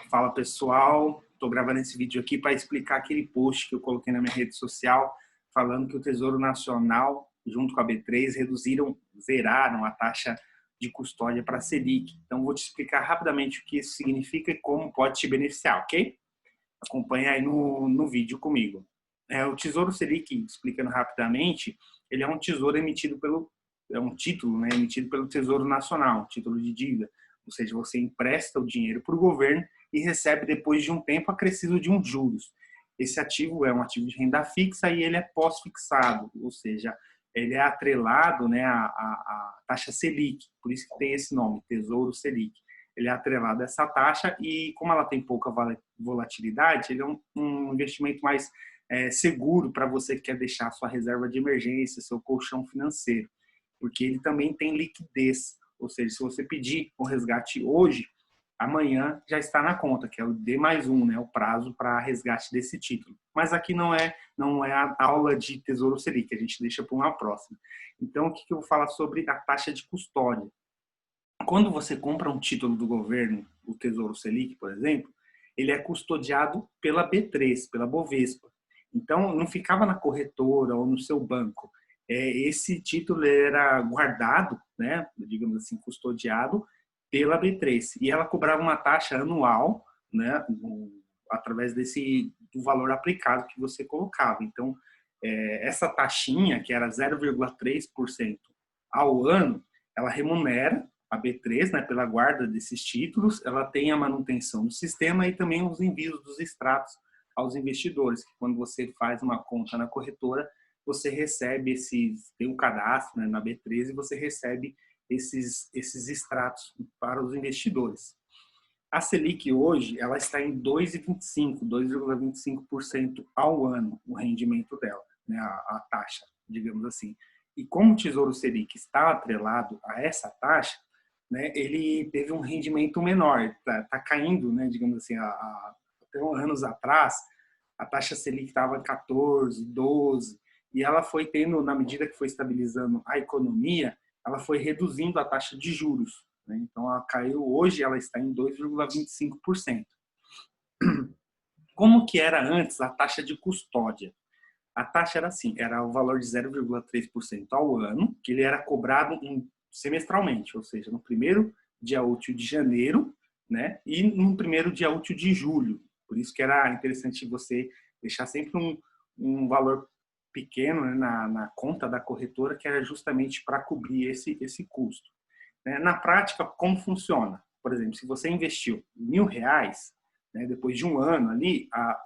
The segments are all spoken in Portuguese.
Fala pessoal, estou gravando esse vídeo aqui para explicar aquele post que eu coloquei na minha rede social falando que o Tesouro Nacional, junto com a B3, zeraram a taxa de custódia para a Selic. Então vou te explicar rapidamente o que isso significa e como pode te beneficiar, ok? Acompanha aí no vídeo comigo. O Tesouro Selic, explicando rapidamente, ele é um tesouro emitido é um título, né, emitido pelo Tesouro Nacional, um título de dívida. Ou seja, você empresta o dinheiro para o governo e recebe depois de um tempo acrescido de uns juros. Esse ativo é um ativo de renda fixa e ele é pós-fixado, ou seja, ele é atrelado, né, à taxa Selic, por isso que tem esse nome, Tesouro Selic. Ele é atrelado a essa taxa e, como ela tem pouca volatilidade, ele é um investimento mais seguro para você que quer deixar sua reserva de emergência, seu colchão financeiro, porque ele também tem liquidez, ou seja, se você pedir o resgate hoje, amanhã já está na conta, que é o D+1, né, o prazo para resgate desse título. Mas aqui não é a aula de Tesouro Selic, a gente deixa para uma próxima. Então, o que eu vou falar sobre a taxa de custódia? Quando você compra um título do governo, o Tesouro Selic, por exemplo, ele é custodiado pela B3, pela Bovespa. Então, não ficava na corretora ou no seu banco. Esse título era guardado, né, digamos assim, custodiado pela B3. E ela cobrava uma taxa anual, né, através do valor aplicado que você colocava. Então, essa taxinha, que era 0,3% ao ano, ela remunera a B3, né, pela guarda desses títulos, ela tem a manutenção do sistema e também os envios dos extratos aos investidores, que quando você faz uma conta na corretora, você recebe tem um cadastro, né, na B3 e você recebe esses extratos para os investidores. A Selic hoje, ela está em 2,25% ao ano, o rendimento dela, né, a taxa, digamos assim. E como o Tesouro Selic está atrelado a essa taxa, né, ele teve um rendimento menor, está caindo, né, digamos assim, até anos atrás, a taxa Selic estava 14, 12, e ela foi tendo, na medida que foi estabilizando a economia, ela foi reduzindo a taxa de juros, né? Então, ela caiu, hoje ela está em 2,25%. Como que era antes a taxa de custódia? A taxa era assim, era o valor de 0,3% ao ano, que ele era cobrado semestralmente, ou seja, no primeiro dia útil de janeiro, né, e no primeiro dia útil de julho. Por isso que era interessante você deixar sempre um valor pequeno, né, na conta da corretora, que era justamente para cobrir esse custo. Na prática, como funciona? Por exemplo, se você investiu R$ 1.000, né, depois de um ano ali, a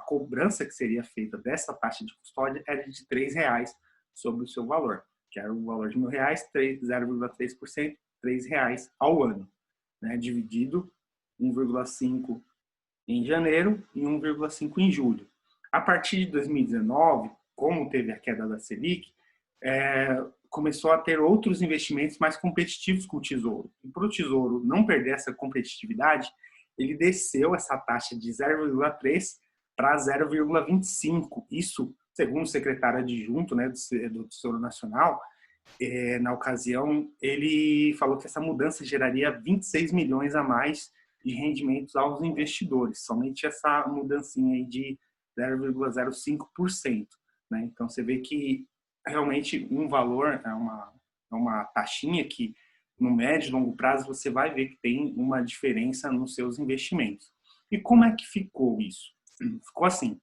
cobrança que seria feita dessa taxa de custódia era de R$ 3 sobre o seu valor, que era o valor de R$ 1.000, 0,3%, R$ 3 ao ano, né, dividido 1,5 em janeiro e 1,5 em julho. A partir de 2019, como teve a queda da Selic, começou a ter outros investimentos mais competitivos com o Tesouro. E para o Tesouro não perder essa competitividade, ele desceu essa taxa de 0,3 para 0,25. Isso, segundo o secretário adjunto, né, do Tesouro Nacional, na ocasião, ele falou que essa mudança geraria 26 milhões a mais de rendimentos aos investidores, somente essa mudancinha aí de 0,05%. Né? Então, você vê que realmente um valor é uma taxinha que, no médio e longo prazo, você vai ver que tem uma diferença nos seus investimentos. E como é que ficou isso? Ficou assim,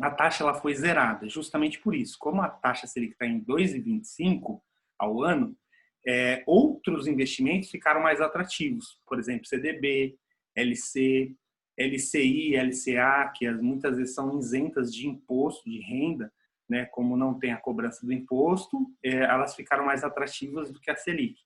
a taxa ela foi zerada, justamente por isso. Como a taxa Selic está em 2,25 ao ano, outros investimentos ficaram mais atrativos. Por exemplo, CDB, LC, LCI, LCA, que muitas vezes são isentas de imposto de renda, né, como não tem a cobrança do imposto, elas ficaram mais atrativas do que a Selic.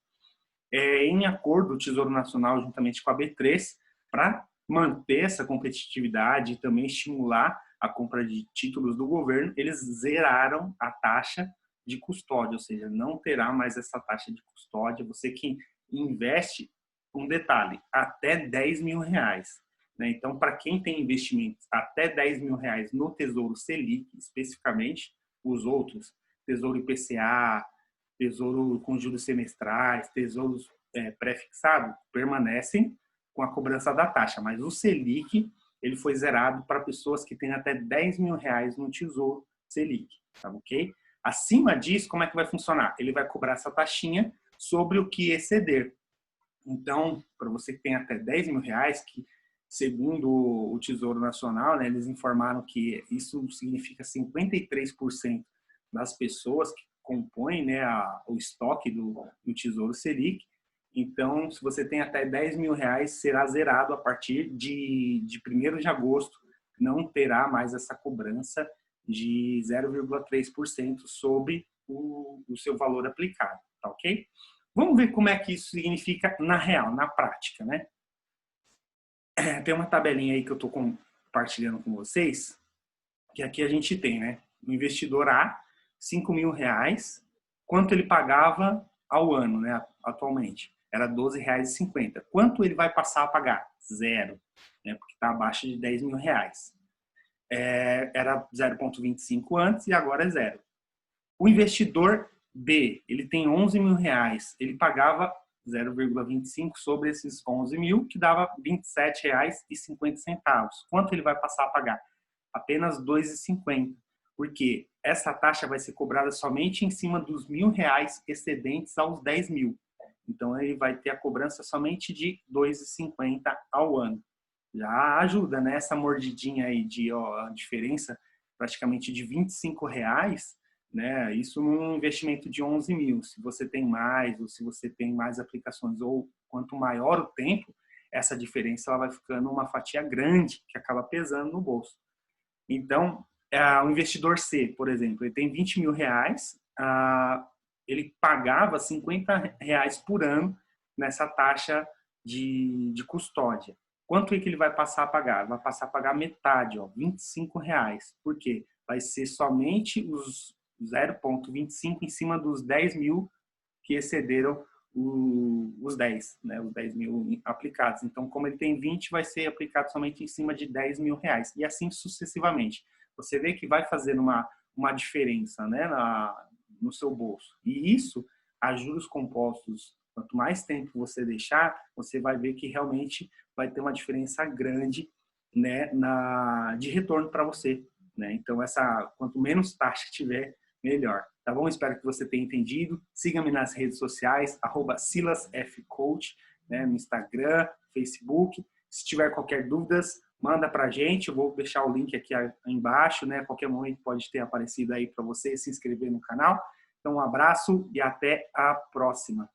Em acordo, o Tesouro Nacional, juntamente com a B3, para manter essa competitividade e também estimular a compra de títulos do governo, eles zeraram a taxa de custódia, ou seja, não terá mais essa taxa de custódia. Você que investe, um detalhe, até R$ 10.000. Né? Então, para quem tem investimentos até R$ 10.000 no Tesouro Selic, especificamente, os outros, Tesouro IPCA, Tesouro com juros semestrais, tesouros pré-fixados, permanecem com a cobrança da taxa, mas o Selic, ele foi zerado para pessoas que têm até 10 mil reais no Tesouro Selic, tá ok? Acima disso, como é que vai funcionar? Ele vai cobrar essa taxinha sobre o que exceder. Então, para você que tem até 10 mil reais, que segundo o Tesouro Nacional, né, eles informaram que isso significa 53% das pessoas que compõem, né, o estoque do Tesouro Selic. Então, se você tem até 10 mil reais, será zerado a partir de 1º de agosto. Não terá mais essa cobrança de 0,3% sobre o seu valor aplicado, tá ok? Vamos ver como é que isso significa na real, na prática, né? Tem uma tabelinha aí que eu estou compartilhando com vocês, que aqui a gente tem, né? O investidor A, 5 mil reais, quanto ele pagava ao ano, né? Atualmente, era R$12,50. Quanto ele vai passar a pagar? Zero, né? Porque está abaixo de 10 mil reais. Era 0,25 antes e agora é zero. O investidor B, ele tem 11 mil reais, ele pagava 0,25 sobre esses 11 mil, que dava R$27,50. Quanto ele vai passar a pagar? Apenas R$2,50, porque essa taxa vai ser cobrada somente em cima dos R$1.000 excedentes aos 10 mil. Então, ele vai ter a cobrança somente de R$2,50 ao ano. Já ajuda, né? Essa mordidinha aí de a diferença praticamente de R$25, né? Isso num investimento de 11 mil. Se você tem mais, ou se você tem mais aplicações, ou quanto maior o tempo, essa diferença ela vai ficando uma fatia grande que acaba pesando no bolso. Então, o investidor C, por exemplo, ele tem 20 mil reais, ele pagava R$50 por ano nessa taxa de custódia. Quanto é que ele vai passar a pagar? Vai passar a pagar metade, R$25. Por quê? Vai ser somente os 0,25 em cima dos 10 mil que excederam os 10, né? Os 10 mil aplicados. Então, como ele tem 20, vai ser aplicado somente em cima de 10 mil reais. E assim sucessivamente. Você vê que vai fazendo uma diferença, né? No seu bolso. E isso, a juros compostos, quanto mais tempo você deixar, você vai ver que realmente vai ter uma diferença grande, né? De retorno para você, né? Então, quanto menos taxa tiver, melhor. Tá bom? Espero que você tenha entendido. Siga-me nas redes sociais, @silasfcoach, né, no Instagram, Facebook. Se tiver qualquer dúvidas, manda pra gente. Eu vou deixar o link aqui embaixo, né? A qualquer momento pode ter aparecido aí para você se inscrever no canal. Então, um abraço e até a próxima.